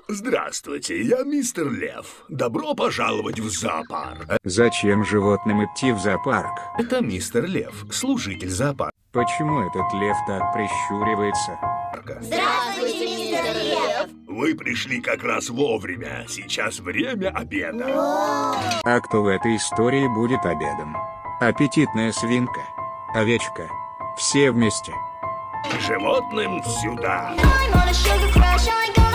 Здравствуйте, я мистер Лев. Добро пожаловать в зоопарк. Зачем животным идти в зоопарк? Это мистер Лев, служитель зоопарка. Почему этот лев так прищуривается? Здравствуйте, мистер Лев! Вы пришли как раз вовремя. Сейчас время обеда. А кто в этой истории будет обедом? Аппетитная свинка? Овечка? Все вместе? Животным сюда. I'm on a sugar crush, I go